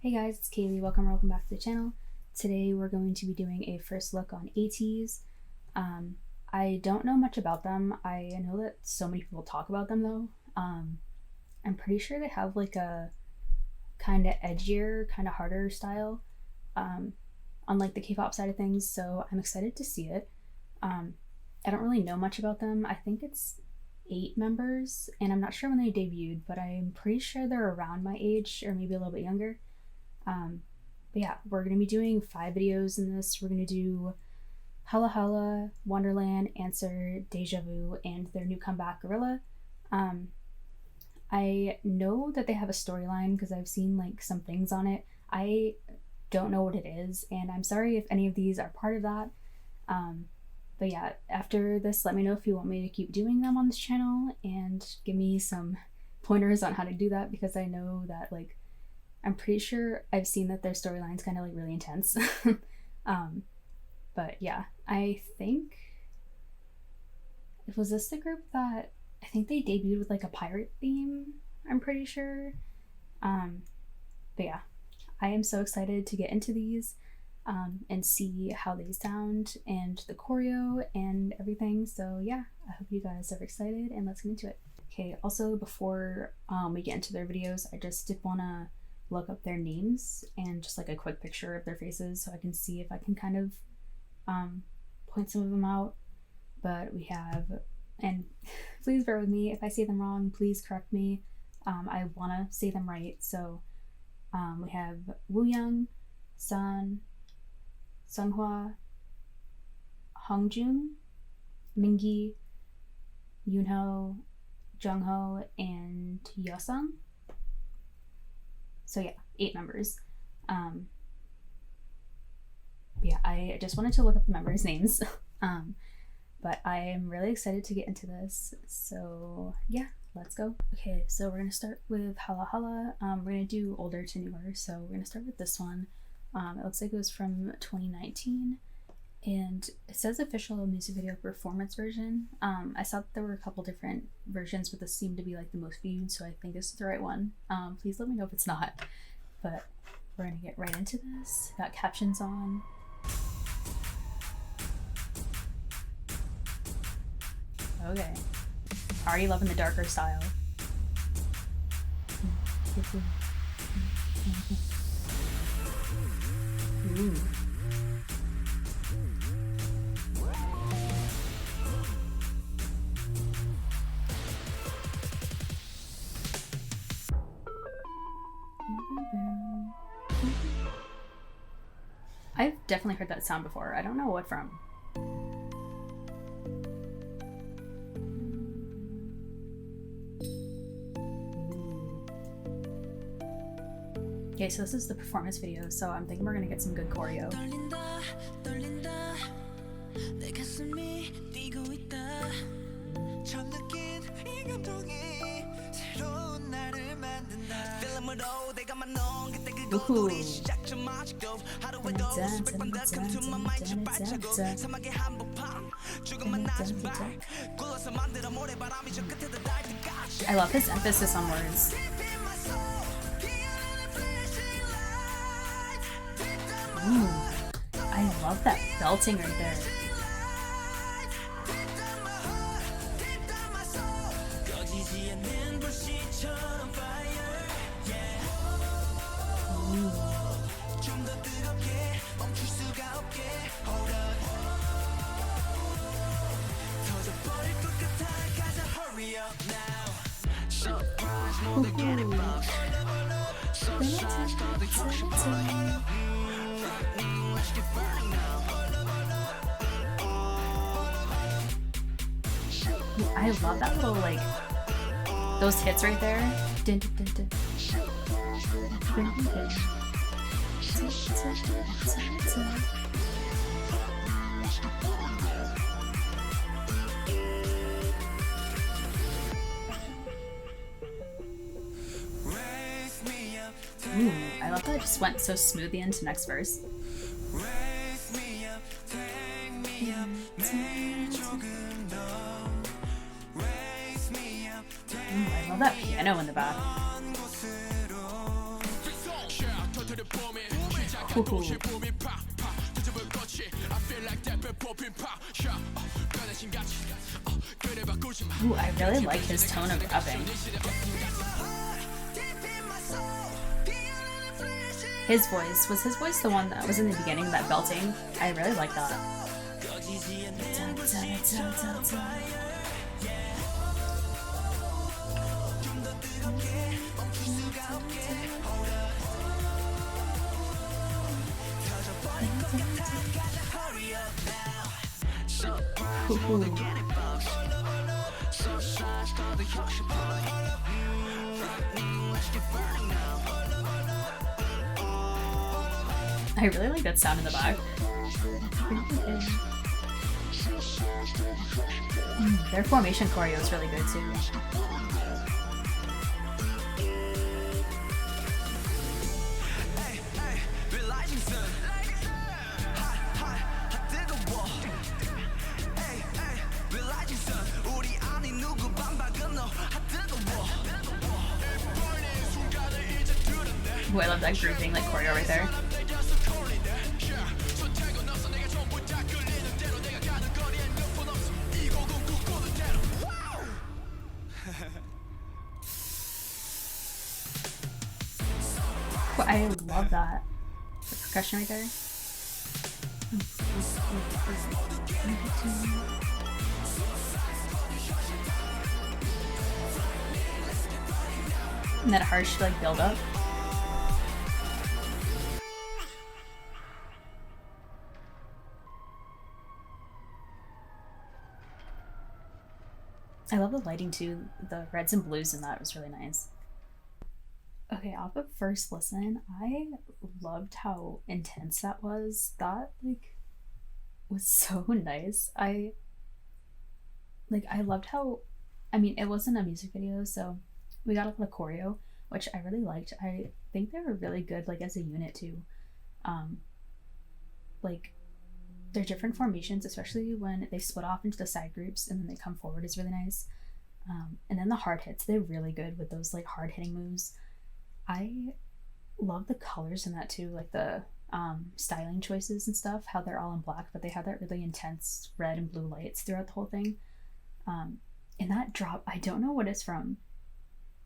Hey guys, it's Kaylee. Welcome back to the channel. Today we're going to be doing a first look on ATEEZ. I don't know much about them. I know that so many people talk about them though. I'm pretty sure they have like a kind of edgier, kind of harder style, unlike the K-pop side of things, so I'm excited to see it. I don't really know much about them. I think it's 8 members, and I'm not sure when they debuted, but I'm pretty sure they're around my age or maybe a little bit younger. But yeah, we're going to be doing 5 videos in this. We're going to do Hala Hala, Wonderland, Answer, Deja Vu, and their new comeback, Guerrilla. I know that they have a storyline because I've seen like some things on it. I don't know what it is, and I'm sorry if any of these are part of that. But yeah, after this, let me know if you want me to keep doing them on this channel and give me some pointers on how to do that, because I know that like I'm pretty sure I've seen that their storyline's kind of like really intense. But yeah, I think was this the group that I think they debuted with like a pirate theme, I'm pretty sure. But yeah, I am so excited to get into these and see how they sound and the choreo and everything. So yeah, I hope you guys are excited, and let's get into it. Okay, also before we get into their videos, I just did want to look up their names and just like a quick picture of their faces so I can see if I can kind of point some of them out. But we have, and please bear with me if I say them wrong, please correct me. I want to say them right. So we have Wooyoung, Sun, Sunghwa, Hongjun, Mingi, Yoonho, Jungho, and Yeosung. So yeah, 8 members. Yeah, I just wanted to look up the members' names. But I am really excited to get into this. So yeah, let's go. Okay, so we're gonna start with Hala Hala. We're gonna do older to newer. So we're gonna start with this one. It looks like it was from 2019. And it says official music video performance version. I saw that there were a couple different versions, but this seemed to be like the most viewed, so I think this is the right one. Please let me know if it's not. But we're gonna get right into this. Got captions on. Okay. Already loving the darker style. Ooh. I've definitely heard that sound before. I don't know what from. Okay, so this is the performance video, so I'm thinking we're gonna get some good choreo. Ooh. I love his emphasis on words. Ooh, I love that belting right there. I love that little like those hits right there. Dun, dun, dun, dun. Ooh, I love that it just went so smoothly into next verse. Ooh, I love that piano in the back. Ooh, I really like his tone of rapping. His voice, was his voice the one that was in the beginning, that belting? I really like that. I really like that sound in the back. Their formation choreo is really good too. Ooh, I love that grooving like choreo right there. I love that. The percussion right there. And that harsh like build up. I love the lighting too. The reds and blues in that was really nice. Okay, off of first listen, I loved how intense that was. That like was so nice. I loved how, I mean, it wasn't a music video, so we got a lot of choreo, which I really liked. I think they were really good like as a unit too. Like their different formations, especially when they split off into the side groups and then they come forward, is really nice. And then the hard hits, they're really good with those like hard hitting moves. I love the colors in that too, like the styling choices and stuff, how they're all in black, but they have that really intense red and blue lights throughout the whole thing. And that drop, I don't know what it's from.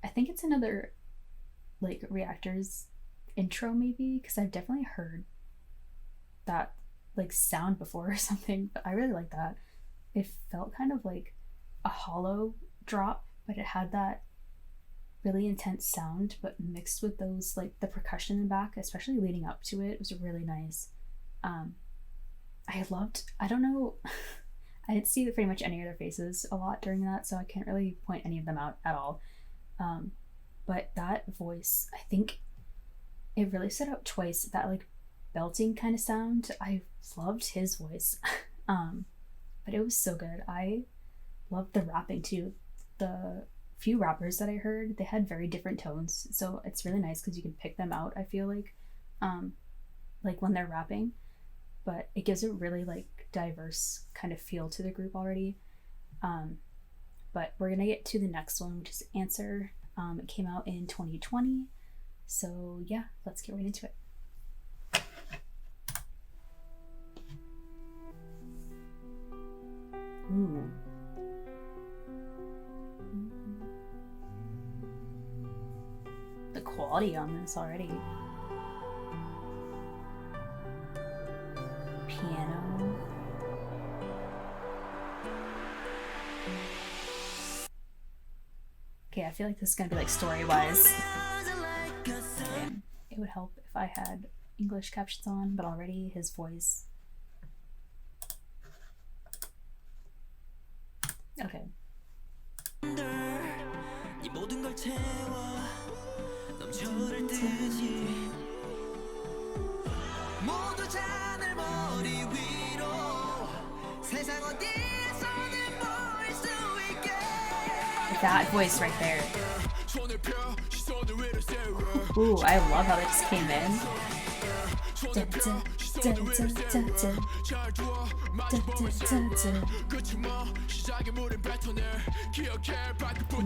I think it's another like Reactors intro maybe, because I've definitely heard that like sound before or something, but I really like that. It felt kind of like a hollow drop, but it had that really intense sound, but mixed with those like the percussion in back, especially leading up to it, was really nice. I don't know, I didn't see pretty much any of their faces a lot during that, so I can't really point any of them out at all. But that voice, I think it really stood out twice. That like belting kind of sound, I loved his voice. But it was so good. I loved the rapping too. The few rappers that I heard, they had very different tones, so it's really nice because you can pick them out, I feel like when they're rapping, but it gives a really like diverse kind of feel to the group already. But we're gonna get to the next one, which is Answer. It came out in 2020, so yeah, let's get right into it. Ooh. The quality on this already. Piano. Okay, I feel like this is gonna be like story-wise. Okay. It would help if I had English captions on, but already his voice. Okay. That voice right there. Ooh, I love how they just came in.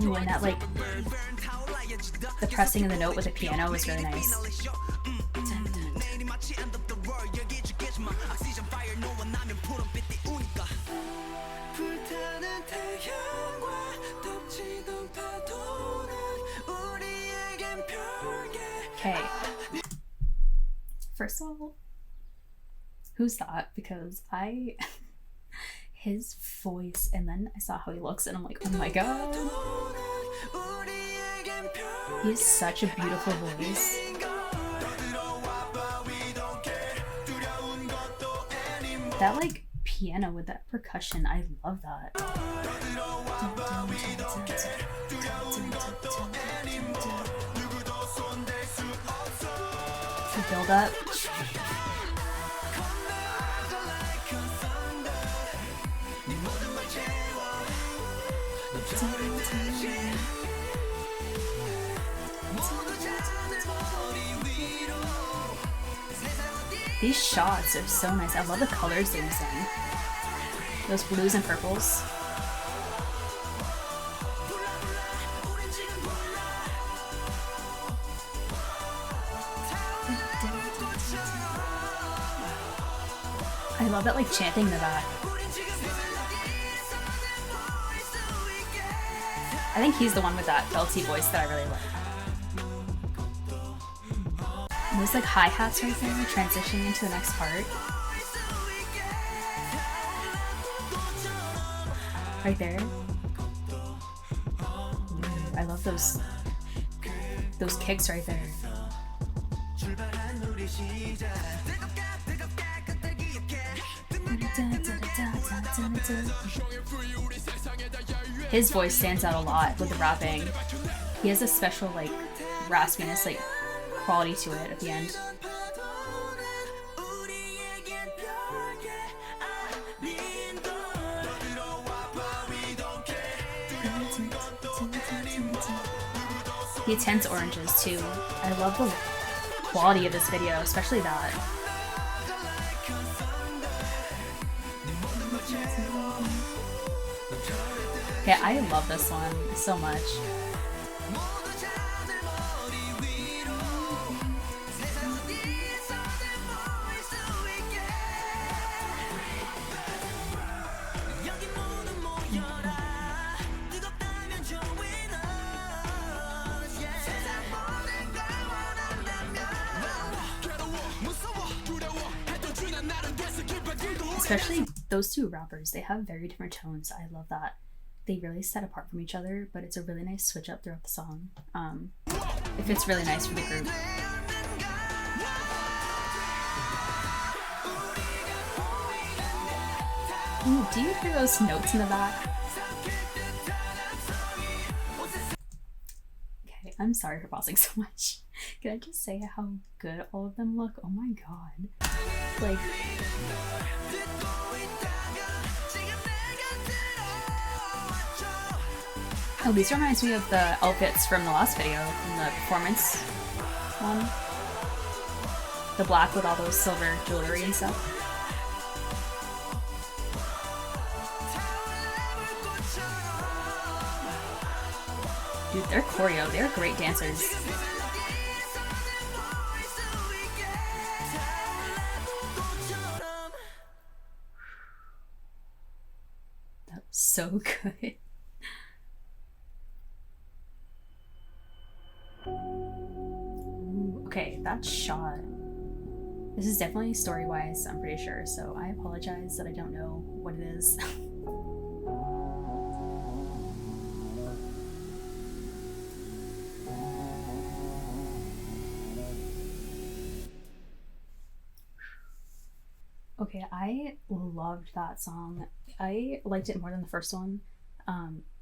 Ooh, and that like the pressing of the note with the piano was really nice. Okay. First of all, who's that? Because his voice, and then I saw how he looks, and I'm like, oh my god. He has such a beautiful voice. That like piano with that percussion, I love that. The build up. These shots are so nice. I love the colors they use in. Those blues and purples. I love that like chanting in the back. I think he's the one with that belty voice that I really like. And those like hi-hats right there transitioning into the next part. Right there. I love those kicks right there. His voice stands out a lot with the rapping. He has a special like raspiness, like quality to it at the end. The intense oranges too. I love the quality of this video, especially that. Yeah, I love this one so much. Especially those two rappers, they have very different tones. I love that. They really set apart from each other, but it's a really nice switch up throughout the song. It fits really nice for the group. Ooh, do you hear those notes in the back? Okay, I'm sorry for pausing so much. Can I just say how good all of them look? Oh my god. Like... Oh, these reminds me of the outfits from the last video, from the performance one. The black with all those silver jewelry and stuff. Dude, they're choreo. They're great dancers. That was so good. Okay, that shot. This is definitely story-wise, I'm pretty sure, so I apologize that I don't know what it is. Okay, I loved that song. I liked it more than the first one.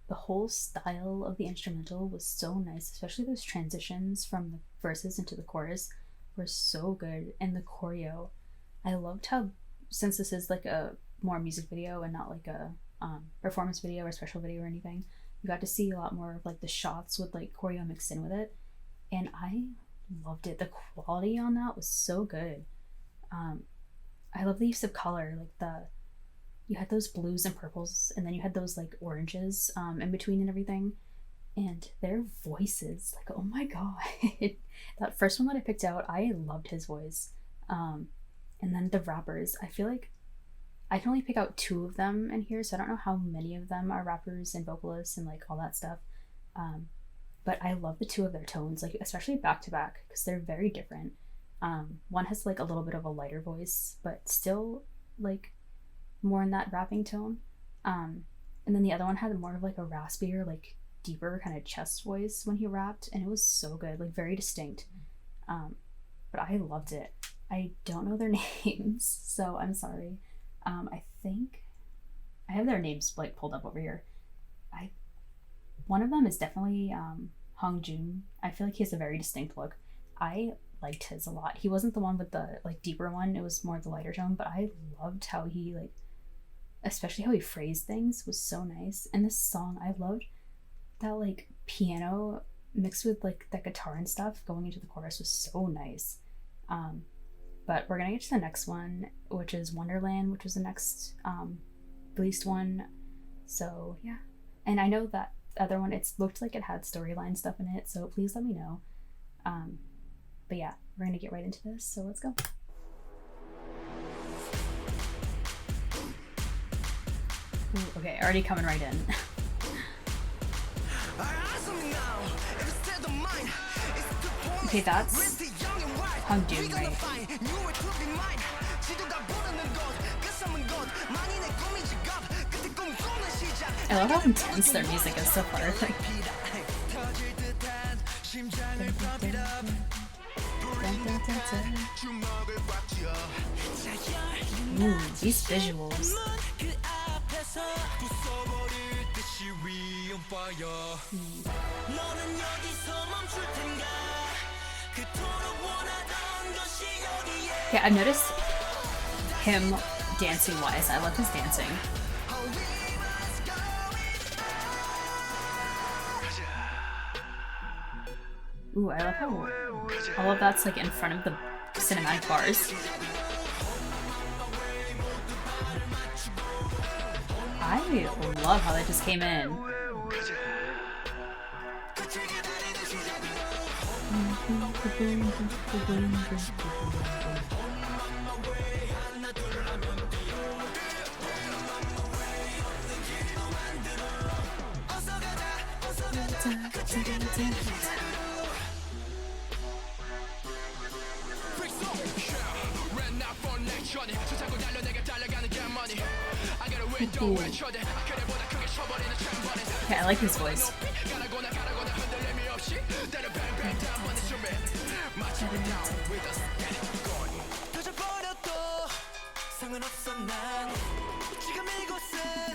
The whole style of the instrumental was so nice, especially those transitions from the verses into the chorus were so good. And the choreo, I loved how, since this is like a more music video and not like a performance video or special video or anything, you got to see a lot more of like the shots with like choreo mixed in with it, and I loved it. The quality on that was so good. I love the use of color, like you had those blues and purples, and then you had those like oranges in between and everything, and their voices, like, oh my god. That first one that I picked out, I loved his voice. And then the rappers, I feel like I can only pick out two of them in here, so I don't know how many of them are rappers and vocalists and like all that stuff. But I love the two of their tones, like especially back to back, because they're very different. One has like a little bit of a lighter voice, but still like more in that rapping tone. And then the other one had more of like a raspier, like deeper kind of chest voice when he rapped, and it was so good, like very distinct. But I loved it. I don't know their names, so I'm sorry. I think I have their names like pulled up over here. One of them is definitely Hong Jun. I feel like he has a very distinct look. I liked his a lot. He wasn't the one with the like deeper one. It was more the lighter tone, but I loved how he like, especially how he phrased things was so nice. And this song, I loved that like piano mixed with like that guitar and stuff going into the chorus was so nice. But we're gonna get to the next one, which is Wonderland, which was the next released one. So yeah, and I know that other one, it looked like it had storyline stuff in it, so please let me know. But yeah, we're gonna get right into this, so let's go. Ooh, okay, already coming right in. Okay, that's Hong Jun, right? I love how intense their music is so far. Like, ooh, these visuals. Yeah, I've noticed him dancing wise. I love his dancing. Ooh, I love how all of that's like in front of the cinematic bars. I love how that just came in. Ooh. Okay, I like his voice.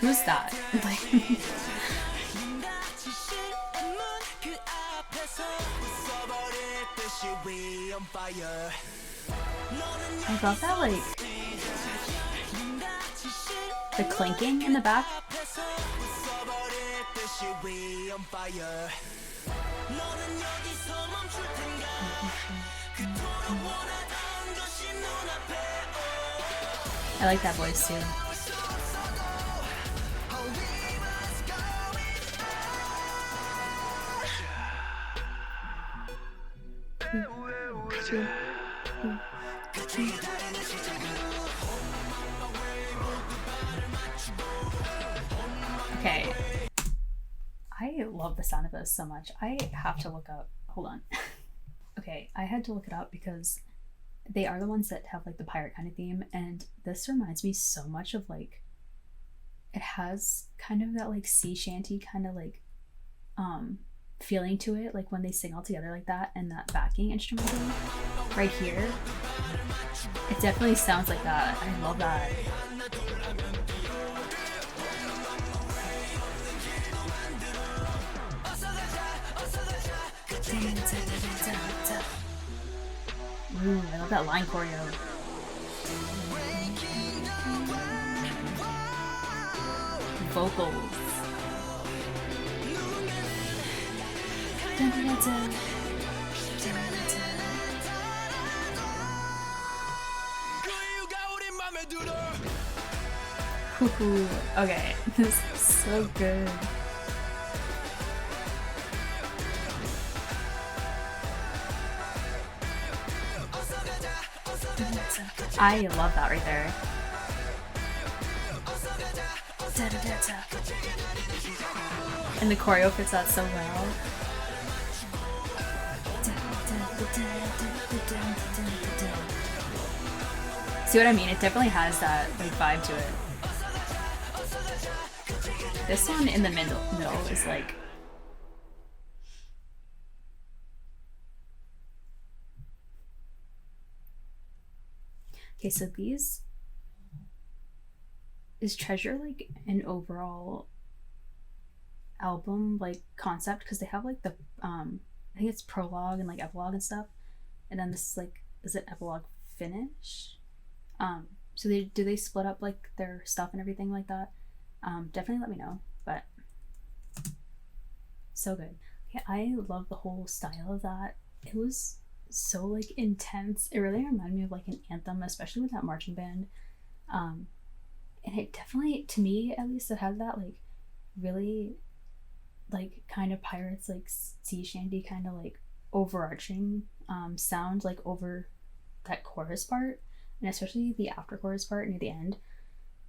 Who's that? I love that, like, the clinking in the back. I like that voice too. Okay. I love the sound of this so much. I have to look up. Hold on. Okay, I had to look it up because they are the ones that have like the pirate kind of theme, and this reminds me so much of like, it has kind of that like sea shanty kind of like feeling to it, like when they sing all together like that, and that backing instrumental right here, it definitely sounds like that. I love that. Ooh, I love that line choreo. Vocals. Ooh, okay, this is so good. I love that right there. And the choreo fits that so well. See what I mean? It definitely has that like vibe to it. This one in the middle is like okay, so these is Treasure like an overall album like concept because they have like the I think it's prologue and like epilogue and stuff, and then this is like is it epilogue finish? So do they split up like their stuff and everything like that? Definitely let me know. But so good. Okay, I love the whole style of that. It was so like intense. It really reminded me of like an anthem, especially with that marching band. And it definitely, to me at least, it has that like really like kind of pirates like sea shanty kind of like overarching sound like over that chorus part, and especially the after chorus part near the end.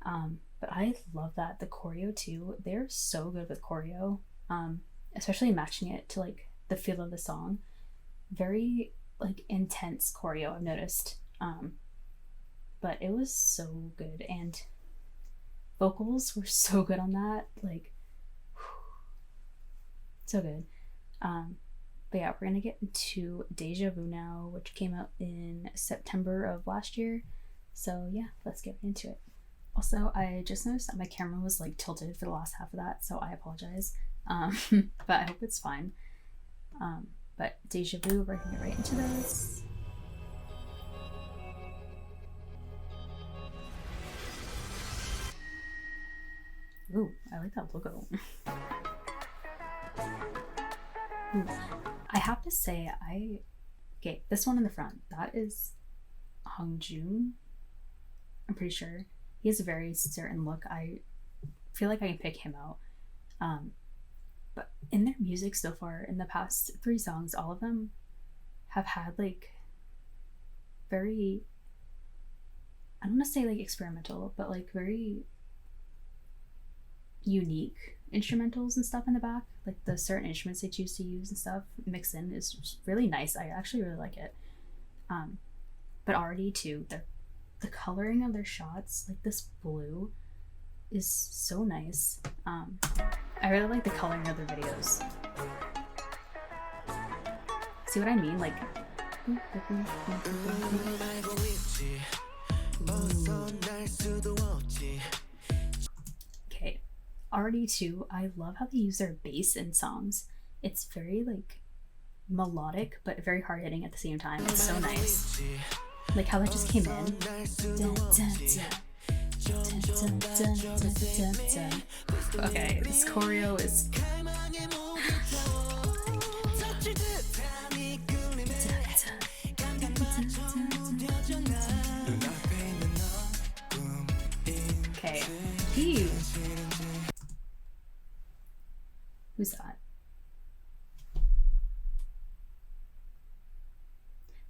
But I love that. The choreo too, they're so good with choreo, especially matching it to like the feel of the song. Very like intense choreo, I've noticed. But it was so good, and vocals were so good on that, like so good. But yeah, we're gonna get into Deja Vu now, which came out in September of last year. So yeah, let's get into it. Also, I just noticed that my camera was like tilted for the last half of that, so I apologize. But I hope it's fine. But Deja Vu, we're gonna get right into this. Ooh, I like that logo. Ooh. I have to say, okay, this one in the front, that is Hongjoong. I'm pretty sure. He has a very certain look. I feel like I can pick him out. But in their music so far, in the past 3 songs, all of them have had like very, I don't want to say like experimental, but like very unique instrumentals and stuff in the back. Like the certain instruments they choose to use and stuff mixed in is really nice. I actually really like it. But already too, the coloring of their shots, like this blue is so nice. I really like the coloring of their videos. See what I mean? Like okay, already too, I love how they use their bass in songs. It's very like melodic but very hard hitting at the same time. It's so nice. Like how that just came in. Okay, this choreo is okay. Who's that?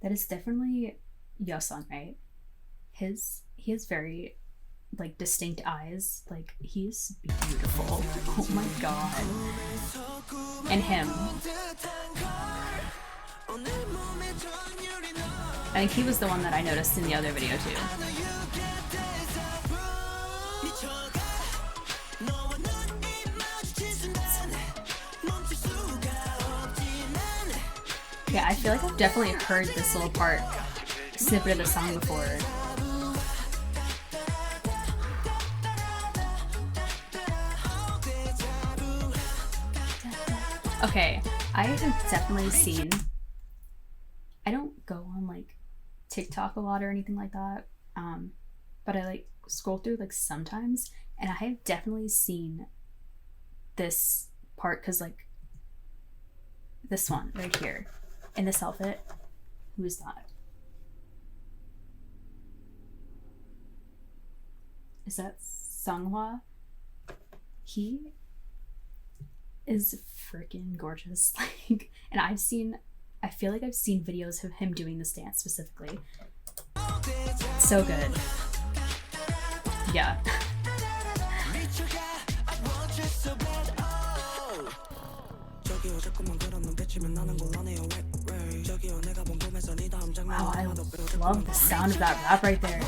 That is definitely Yeosung, right? He has very like distinct eyes. Like he's beautiful. Oh my god. And him. I think he was the one that I noticed in the other video too. Yeah, I feel like I've definitely heard this little part, snippet of the song before. Okay, I have definitely seen, I don't go on like TikTok a lot or anything like that, but I like scroll through like sometimes, and I have definitely seen this part because like this one right here in this outfit. Who is that? Is that Sunghwa? He is freaking gorgeous. Like, and I feel like I've seen videos of him doing this dance specifically. So good. Yeah. Wow, I love the sound of that rap right there.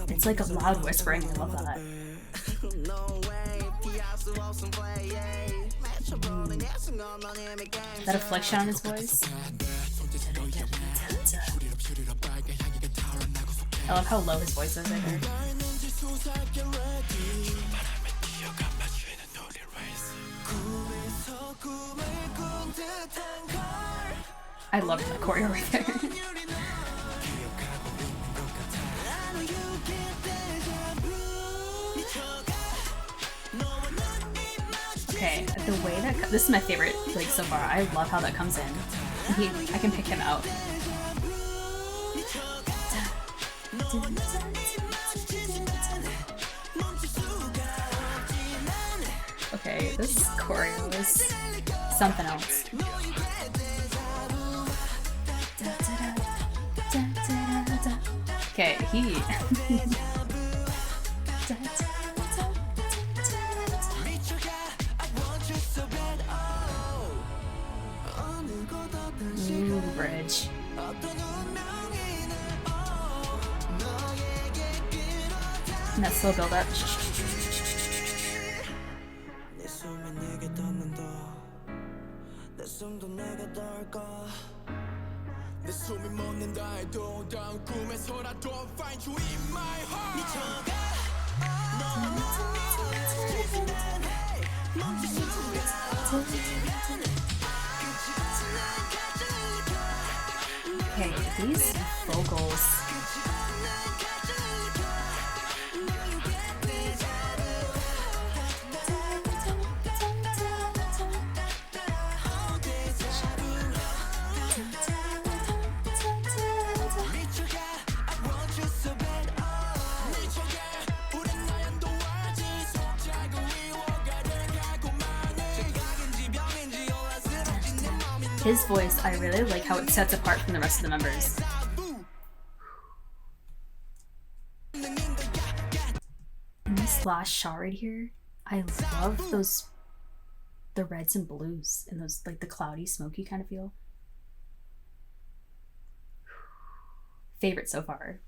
It's like a loud whispering. I love that. That affliction on his voice. I love how low his voice is right there. I love that choreo right there. Okay, the way that this is my favorite like so far. I love how that comes in. I can pick him out. Okay, this choreo is something else. Okay, he. Ooh, bridge. And that slow build up. Okay, these vocals. His voice, I really like how it sets apart from the rest of the members. And this last shot right here, I love the reds and blues and those like the cloudy, smoky kind of feel. Favorite so far.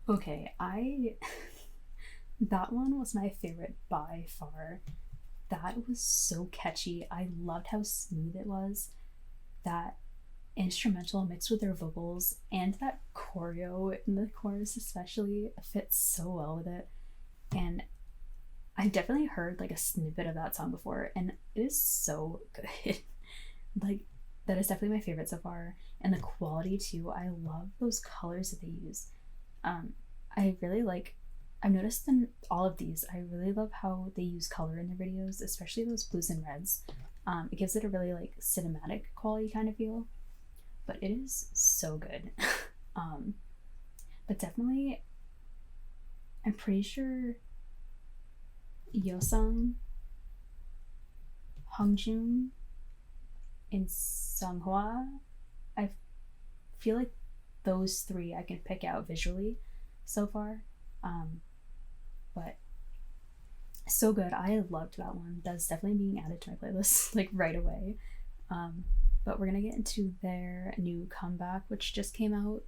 Okay, that one was my favorite by far. That was so catchy. I loved how smooth it was. That instrumental mixed with their vocals and that choreo in the chorus especially fits so well with it. And I definitely heard like a snippet of that song before and it is so good. Like that is definitely my favorite so far. And the quality too. I love those colors that they use. I really like, I've noticed in all of these, I really love how they use color in their videos, especially those blues and reds. It gives it a really like cinematic quality kind of feel, but it is so good. But definitely, I'm pretty sure Yeosang, Hongjoong, and Sunghwa, I feel like those three I can pick out visually so far. But so good. I loved that one. That's definitely being added to my playlist like right away. But we're gonna get into their new comeback, which just came out,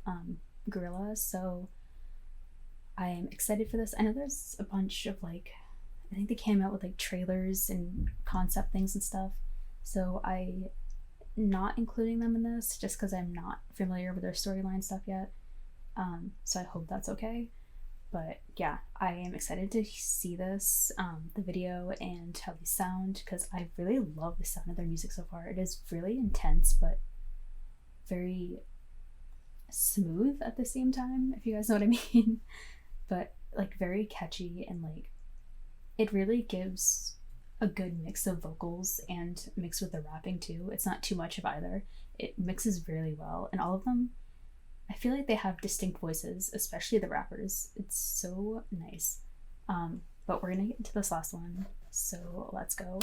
Guerrilla. So I am excited for this. I know there's a bunch of like, I think they came out with like trailers and concept things and stuff. So I not including them in this just because I'm not familiar with their storyline stuff yet. So I hope that's okay. But yeah, I am excited to see this, the video and how they sound, because I really love the sound of their music so far. It is really intense, but very smooth at the same time, if you guys know what I mean. But like very catchy and like it really gives a good mix of vocals and mixed with the rapping too. It's not too much of either. It mixes really well, and all of them, I feel like they have distinct voices, especially the rappers. It's so nice. But we're gonna get into this last one, so let's go.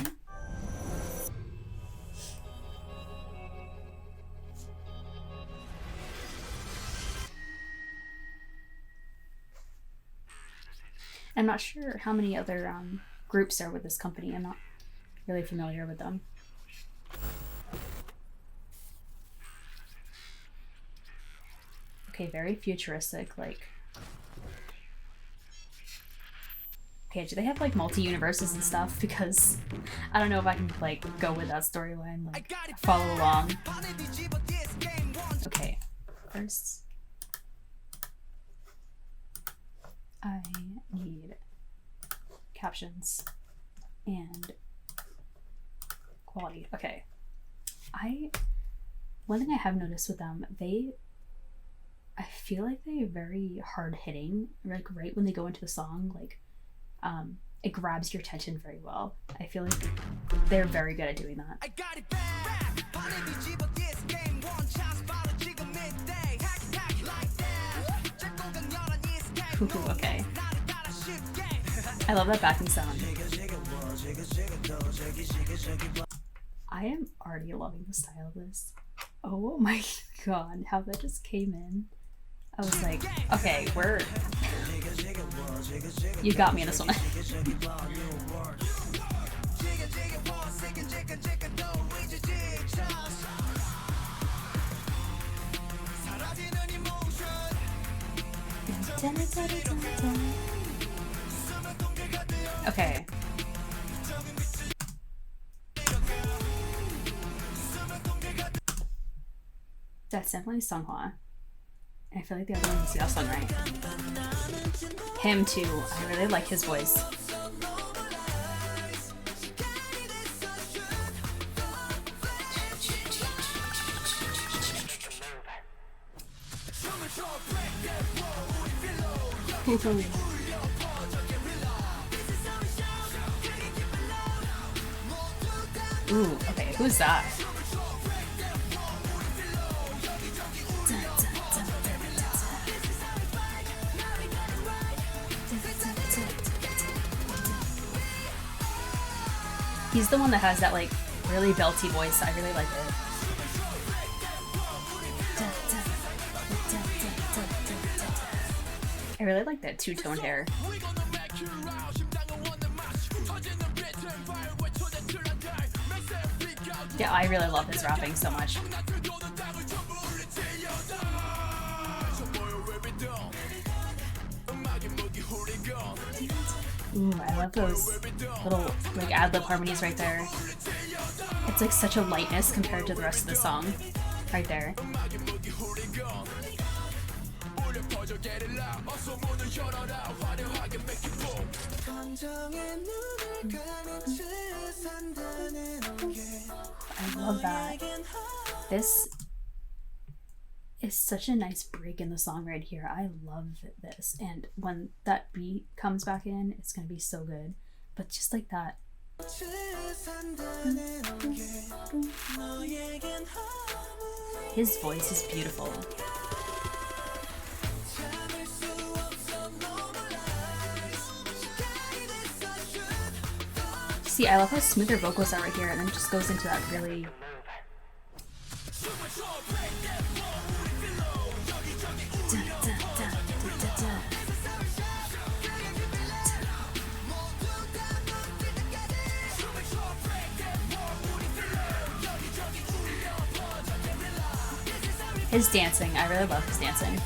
I'm not sure how many other groups are with this company. I'm not really familiar with them. Okay, very futuristic, like... Okay, do they have like multi-universes and stuff? Because I don't know if I can like go with that storyline, like follow along. Okay, first I need captions and quality. Okay, one thing I have noticed with them, I feel like they're very hard hitting. Like right when they go into the song, like it grabs your attention very well. I feel like they're very good at doing that. Ooh, okay. I love that backing sound. I am already loving the style of this. Oh my god, how that just came in. I was like, okay, you got me in this one. Okay. That's definitely Songhwa. I feel like the other one is Yasung, right? Him too. I really like his voice. Ooh, okay, who's that? He's the one that has that like really belty voice. I really like it. I really like that two-tone hair. Yeah, I really love his rapping so much. Ooh, I love those little like ad-lib harmonies right there. It's like such a lightness compared to the rest of the song. Right there. I love that. This is such a nice break in the song right here. I love this, and when that beat comes back in, it's gonna be so good. But just like that. His voice is beautiful. See, I love how smooth their vocals are right here, and then it just goes into that really... His dancing, I really love his dancing.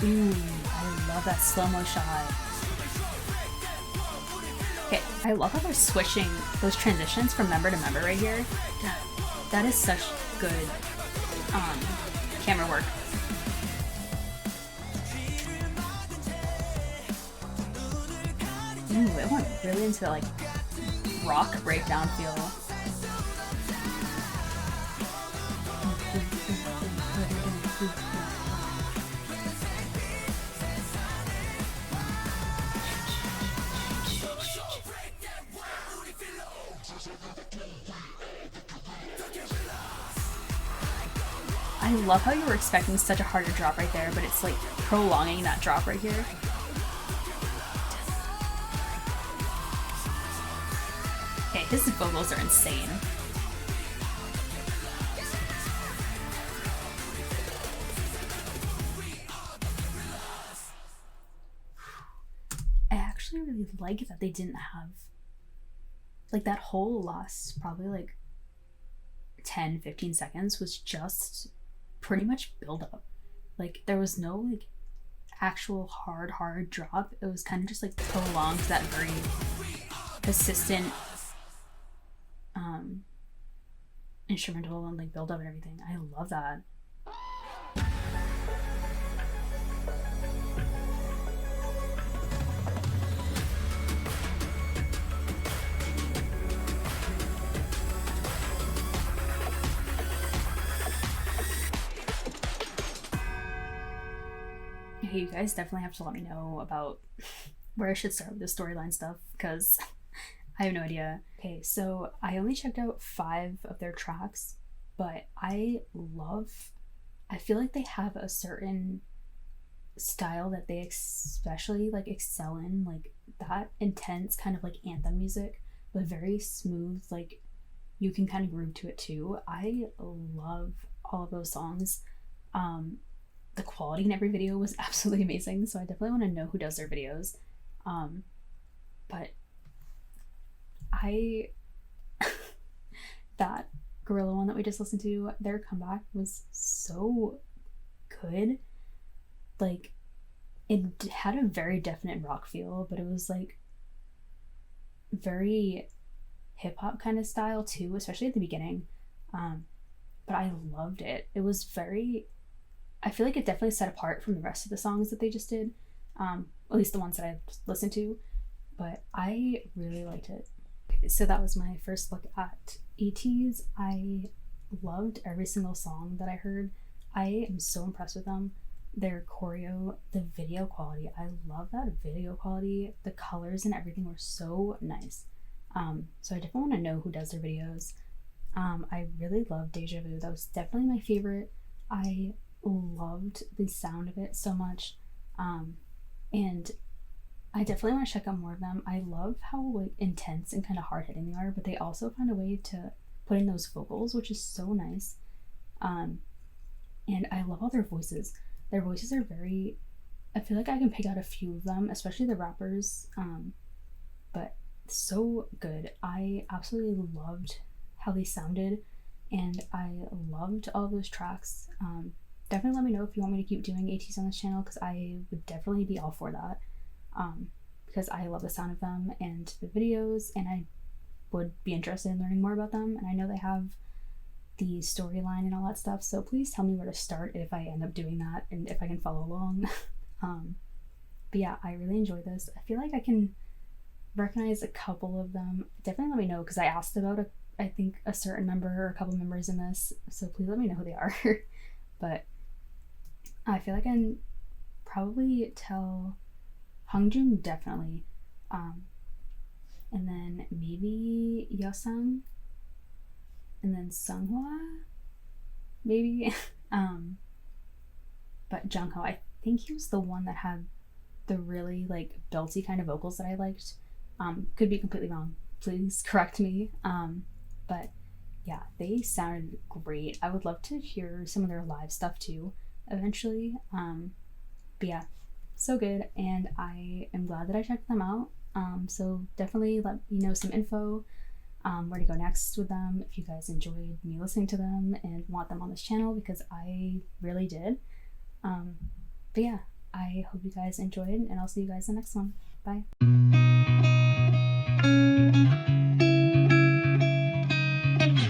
Ooh, I love that slow-mo shot. Okay, I love how they're switching those transitions from member to member right here. That is such good camera work. Ooh, it went really into like rock breakdown feel. I love how you were expecting such a harder drop right there, but it's like prolonging that drop right here. Okay, his vocals are insane. I actually really like that they didn't have like that whole last probably like 10-15 seconds was just pretty much build up. Like there was no like actual hard drop. It was kind of just like prolonged, that very consistent instrumental and like build up and everything. I love that. Okay, you guys definitely have to let me know about where I should start with the storyline stuff, because I have no idea. Okay, so I only checked out 5 of their tracks, but I feel like they have a certain style that they especially like excel in, like that intense kind of like anthem music, but very smooth, like you can kind of groove to it too. I love all of those songs. The quality in every video was absolutely amazing, so I definitely want to know who does their videos. But I that Guerrilla one that we just listened to, their comeback was so good. Like it had a very definite rock feel, but it was like very hip-hop kind of style too, especially at the beginning. But I loved it. It was very, I feel like it definitely set apart from the rest of the songs that they just did, at least the ones that I've listened to, but I really liked it. So that was my first look at ATEEZ. I loved every single song that I heard. I am so impressed with them. Their choreo, the video quality, I love that video quality. The colors and everything were so nice. So I definitely want to know who does their videos. I really love Deja Vu. That was definitely my favorite. I loved the sound of it so much. And I definitely want to check out more of them. I love how like intense and kind of hard hitting they are, but they also find a way to put in those vocals, which is so nice. And I love all their voices. Their voices are very, I feel like I can pick out a few of them, especially the rappers. But so good. I absolutely loved how they sounded, and I loved all those tracks. Definitely let me know if you want me to keep doing ATEEZ on this channel, because I would definitely be all for that. Because I love the sound of them and the videos, and I would be interested in learning more about them. And I know they have the storyline and all that stuff, so please tell me where to start if I end up doing that and if I can follow along. But yeah, I really enjoy this. I feel like I can recognize a couple of them. Definitely let me know, because I asked about I think a certain member or a couple members in this, so please let me know who they are. But I feel like I can probably tell Hongjoong, definitely, and then maybe Yeosang, and then Sunghwa, maybe. But Jungho, I think he was the one that had the really like belty kind of vocals that I liked. Could be completely wrong, please correct me. But yeah, they sounded great. I would love to hear some of their live stuff too eventually. But yeah, so good, and I am glad that I checked them out. So definitely let me know some info, where to go next with them, if you guys enjoyed me listening to them and want them on this channel, because I really did. But yeah, I hope you guys enjoyed, and I'll see you guys in the next one. Bye.